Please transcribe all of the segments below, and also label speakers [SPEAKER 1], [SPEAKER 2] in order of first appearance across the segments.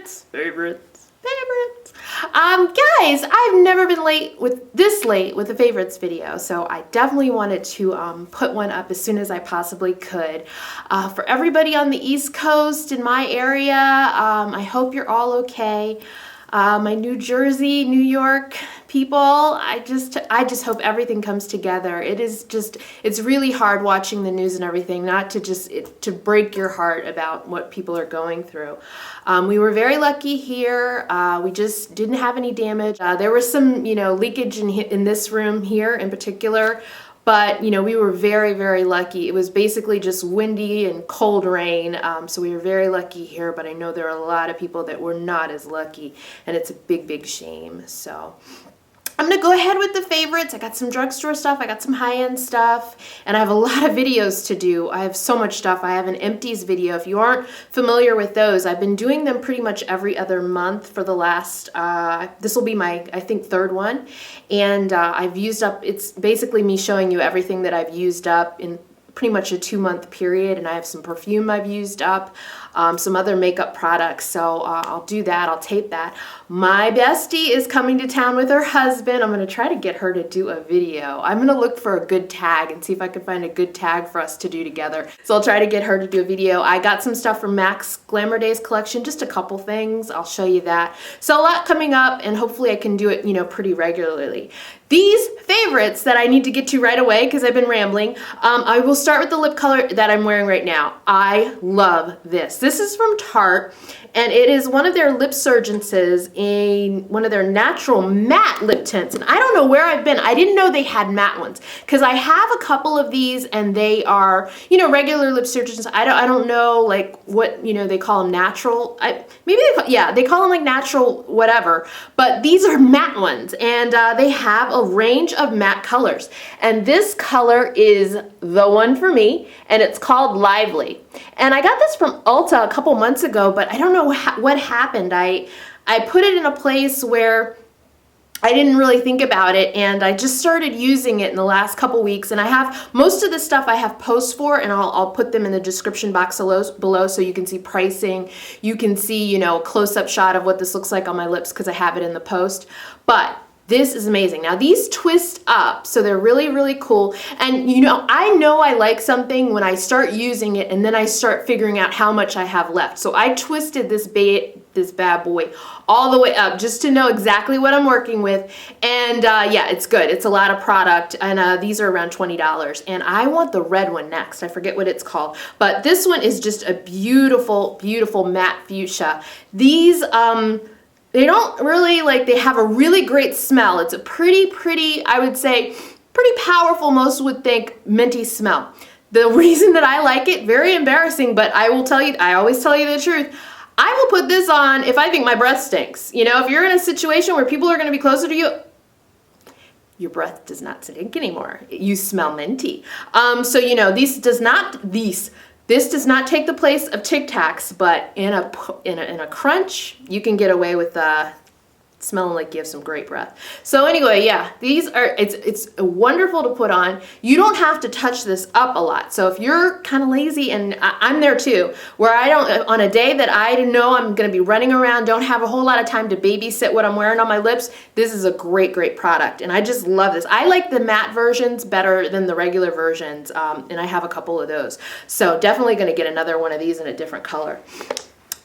[SPEAKER 1] Favorites. Guys, I've never been this late with a favorites video, so I definitely wanted to put one up as soon as I possibly could. For everybody on the East Coast in my area, I hope you're all okay. My New Jersey, New York people, I just hope everything comes together. It's really hard watching the news and everything, not to break your heart about what people are going through. We were very lucky here. We just didn't have any damage. There was some, leakage in this room here in particular. But, we were very, very lucky. It was basically just windy and cold rain, so we were very lucky here, but I know there are a lot of people that were not as lucky, and it's a big, big shame. So I'm going to go ahead with the favorites. I got some drugstore stuff, I got some high-end stuff, and I have a lot of videos to do. I have so much stuff. I have an empties video. If you aren't familiar with those, I've been doing them pretty much every other month for the last, this will be my, I think, third one. And I've used up, it's basically me showing you everything that I've used up in pretty much a 2-month period, and I have some perfume I've used up, some other makeup products, so I'll do that, I'll tape that. My bestie is coming to town with her husband. I'm gonna try to get her to do a video. I'm gonna look for a good tag and see if I can find a good tag for us to do together. So I'll try to get her to do a video. I got some stuff from Mac's Glamour Days collection, just a couple things, I'll show you that. So a lot coming up, and hopefully I can do it, pretty regularly. These favorites that I need to get to right away because I've been rambling, I will start with the lip color that I'm wearing right now. I love this. This is from Tarte, and it is one of their Lipsurgences, one of their natural matte lip tints. And I don't know where I've been. I didn't know they had matte ones because I have a couple of these, and they are, regular Lipsurgences. I don't know like what they call them, natural. They call them like natural whatever. But these are matte ones, and they have a range of matte colors. And this color is the one for me, and it's called Lively. And I got this from Ulta a couple months ago, but I don't know what happened. I put it in a place where I didn't really think about it, and I just started using it in the last couple weeks, and I have most of the stuff I have posts for, and I'll put them in the description box below so you can see pricing. You can see, a close-up shot of what this looks like on my lips because I have it in the post. But this is amazing. Now these twist up, so they're really, really cool. And I know I like something when I start using it, and then I start figuring out how much I have left. So I twisted this bad boy all the way up just to know exactly what I'm working with. And yeah, it's good. It's a lot of product, and these are around $20. And I want the red one next. I forget what it's called, but this one is just a beautiful, beautiful matte fuchsia. These, they don't really, they have a really great smell. It's a pretty, I would say, pretty powerful, most would think, minty smell. The reason that I like it, very embarrassing, but I will tell you, I always tell you the truth. I will put this on if I think my breath stinks. If you're in a situation where people are going to be closer to you, your breath does not stink anymore. You smell minty. So, this does not take the place of Tic Tacs, but in a crunch, you can get away with smelling like you have some great breath. So anyway, yeah, these are, it's wonderful to put on. You don't have to touch this up a lot. So if you're kind of lazy, and I'm there too, where on a day that I know I'm going to be running around, don't have a whole lot of time to babysit what I'm wearing on my lips, this is a great, great product. And I just love this. I like the matte versions better than the regular versions, and I have a couple of those. So definitely going to get another one of these in a different color.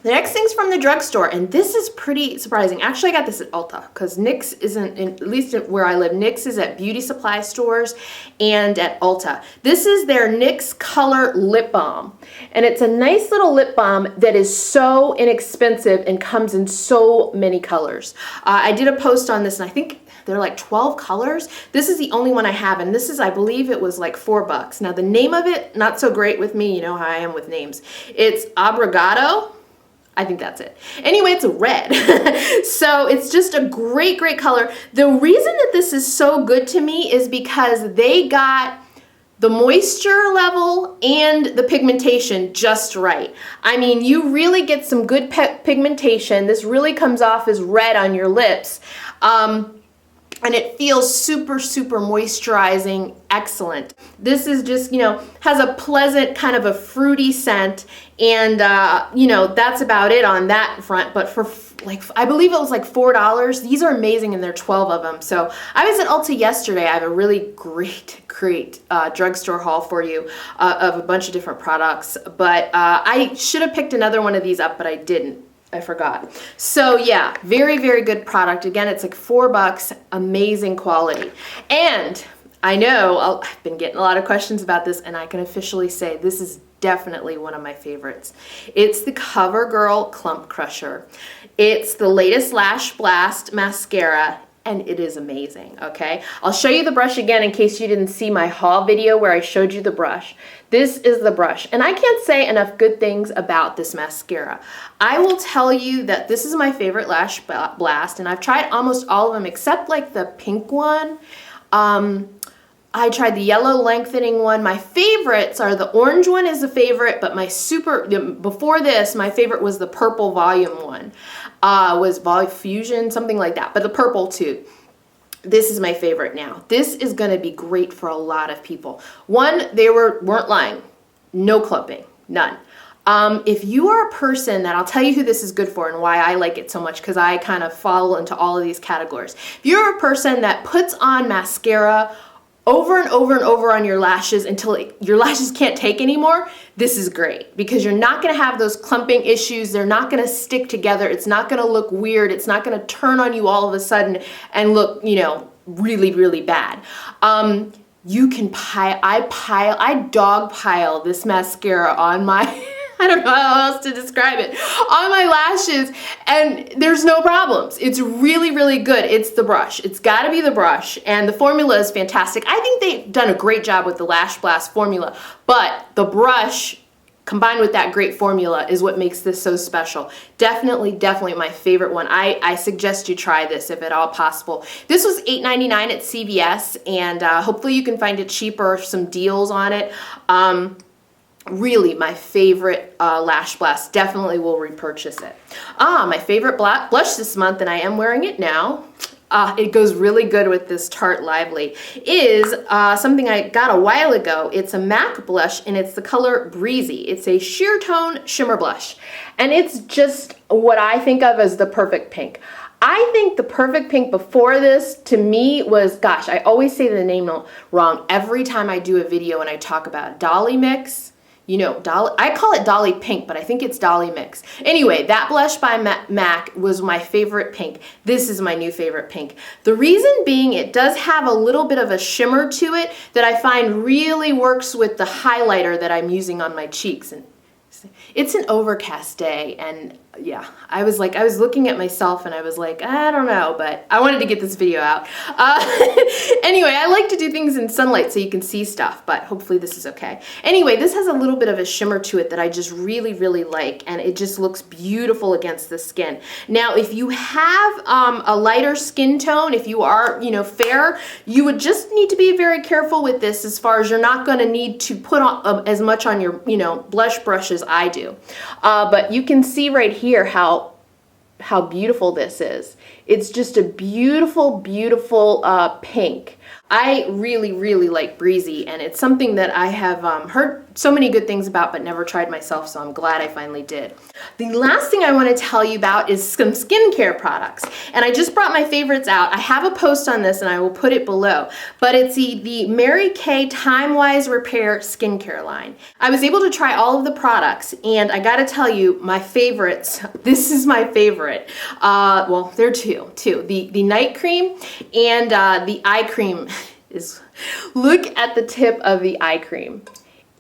[SPEAKER 1] The next thing's from the drugstore, and this is pretty surprising. Actually, I got this at Ulta because NYX isn't, at least where I live, NYX is at beauty supply stores and at Ulta. This is their NYX Color Lip Balm, and it's a nice little lip balm that is so inexpensive and comes in so many colors. I did a post on this, and I think they're like 12 colors. This is the only one I have, and this is, I believe it was like $4. Now the name of it, not so great with me, you know how I am with names. It's Abrigado. I think that's it. Anyway, it's red. So it's just a great, great color. The reason that this is so good to me is because they got the moisture level and the pigmentation just right. I mean, you really get some good pigmentation. This really comes off as red on your lips. and it feels super, super moisturizing, excellent. This is just, you know, has a pleasant kind of a fruity scent, and you know, that's about it on that front. But for like, I believe it was like $4. These are amazing, and there are 12 of them. So I was at Ulta yesterday. I have a really great drugstore haul for you of a bunch of different products. But I should have picked another one of these up, but I didn't. I forgot. So yeah, very, very good product. Again, it's like $4, amazing quality. And I know I've been getting a lot of questions about this, and I can officially say this is definitely one of my favorites. It's the CoverGirl Clump Crusher. It's the latest Lash Blast mascara, and it is amazing, okay? I'll show you the brush again in case you didn't see my haul video where I showed you the brush. This is the brush, and I can't say enough good things about this mascara. I will tell you that this is my favorite Lash Blast, and I've tried almost all of them except like the pink one. I tried the yellow lengthening one. My favorites are the orange one is a favorite, but before this, my favorite was the purple volume one. Was Volume Fusion, something like that, but the purple too. This is my favorite now. This is gonna be great for a lot of people. One, they weren't lying. No clumping, none. If you are a person that, I'll tell you who this is good for and why I like it so much, because I kind of fall into all of these categories. If you're a person that puts on mascara over and over and over on your lashes until your lashes can't take anymore, this is great because you're not going to have those clumping issues. They're not going to stick together. It's not going to look weird. It's not going to turn on you all of a sudden and look, you know, really, really bad. You can I dog pile this mascara on my I don't know how else to describe it, on my lashes, and there's no problems. It's really, really good. It's the brush. It's got to be the brush, and the formula is fantastic. I think they've done a great job with the Lash Blast formula, but the brush combined with that great formula is what makes this so special. Definitely, definitely my favorite one. I suggest you try this if at all possible. This was $8.99 at CVS, and hopefully you can find it cheaper, some deals on it. Really my favorite Lash Blast. Definitely will repurchase it. My favorite blush this month, and I am wearing it now. It goes really good with this Tarte Lively, is something I got a while ago. It's a MAC blush, and it's the color Breezy. It's a sheer tone shimmer blush, and it's just what I think of as the perfect pink. I think the perfect pink before this to me was, gosh, I always say the name wrong every time I do a video and I talk about it. Dolly Mix. You know, I call it Dolly Pink, but I think it's Dolly Mix. Anyway, that blush by MAC was my favorite pink. This is my new favorite pink. The reason being, it does have a little bit of a shimmer to it that I find really works with the highlighter that I'm using on my cheeks. And it's an overcast day, and yeah, I was looking at myself and I was like, I don't know, but I wanted to get this video out. Anyway, I like to do things in sunlight so you can see stuff, but hopefully this is okay. Anyway, this has a little bit of a shimmer to it that I just really, really like, and it just looks beautiful against the skin. Now, if you have a lighter skin tone, if you are, you know, fair, you would just need to be very careful with this as far as you're not going to need to put on as much on your, you know, blush brush as I do. But you can see right here how beautiful this is. It's just a beautiful, beautiful pink. I really, really like Breezy, and it's something that I have heard so many good things about but never tried myself, so I'm glad I finally did. The last thing I want to tell you about is some skincare products, and I just brought my favorites out. I have a post on this and I will put it below, but it's the Mary Kay Time-Wise Repair skincare line. I was able to try all of the products, and I gotta tell you, my favorites, this is my favorite. Well, there are two. The night cream and the eye cream. Look at the tip of the eye cream.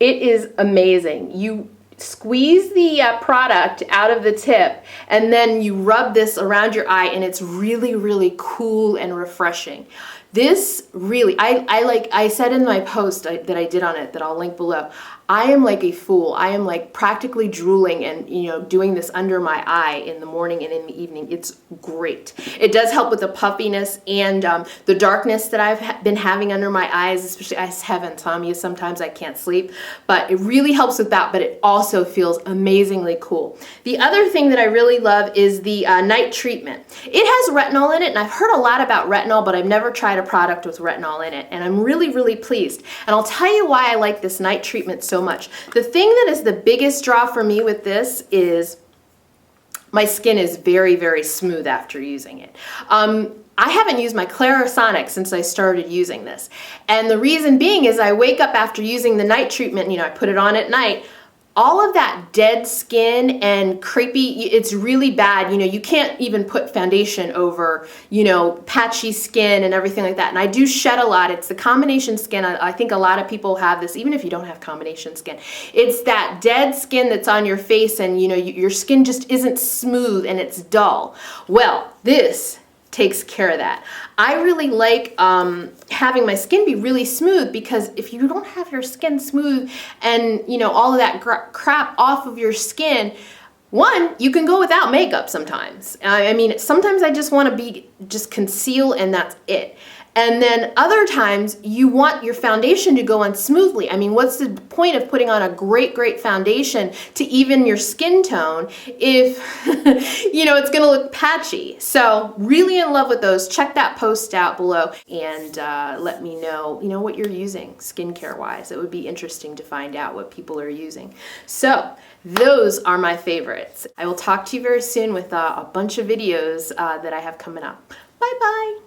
[SPEAKER 1] It is amazing. You squeeze the product out of the tip and then you rub this around your eye, and it's really, really cool and refreshing. This really, I said in my post that I did on it, that I'll link below, I am like a fool. I am like practically drooling and, you know, doing this under my eye in the morning and in the evening. It's great. It does help with the puffiness and the darkness that I've been having under my eyes, especially I have insomnia. Sometimes I can't sleep, but it really helps with that, but it also feels amazingly cool. The other thing that I really love is the night treatment. It has retinol in it, and I've heard a lot about retinol, but I've never tried a product with retinol in it, and I'm really, really pleased. And I'll tell you why I like this night treatment so much. The thing that is the biggest draw for me with this is my skin is very, very smooth after using it. I haven't used my Clarisonic since I started using this. And the reason being is I wake up after using the night treatment, you know, I put it on at night, all of that dead skin and crepey, it's really bad. You know, you can't even put foundation over, you know, patchy skin and everything like that. And I do shed a lot. It's the combination skin. I think a lot of people have this, even if you don't have combination skin. It's that dead skin that's on your face and, you know, your skin just isn't smooth and it's dull. Well, this takes care of that. I really like having my skin be really smooth, because if you don't have your skin smooth and, you know, all of that crap off of your skin, one, you can go without makeup sometimes. I mean, sometimes I just want to be just conceal and that's it. And then other times you want your foundation to go on smoothly. I mean, what's the point of putting on a great, great foundation to even your skin tone if, you know, it's going to look patchy? So really in love with those. Check that post out below and let me know, you know, what you're using skincare wise. It would be interesting to find out what people are using. So those are my favorites. I will talk to you very soon with a bunch of videos that I have coming up. Bye-bye.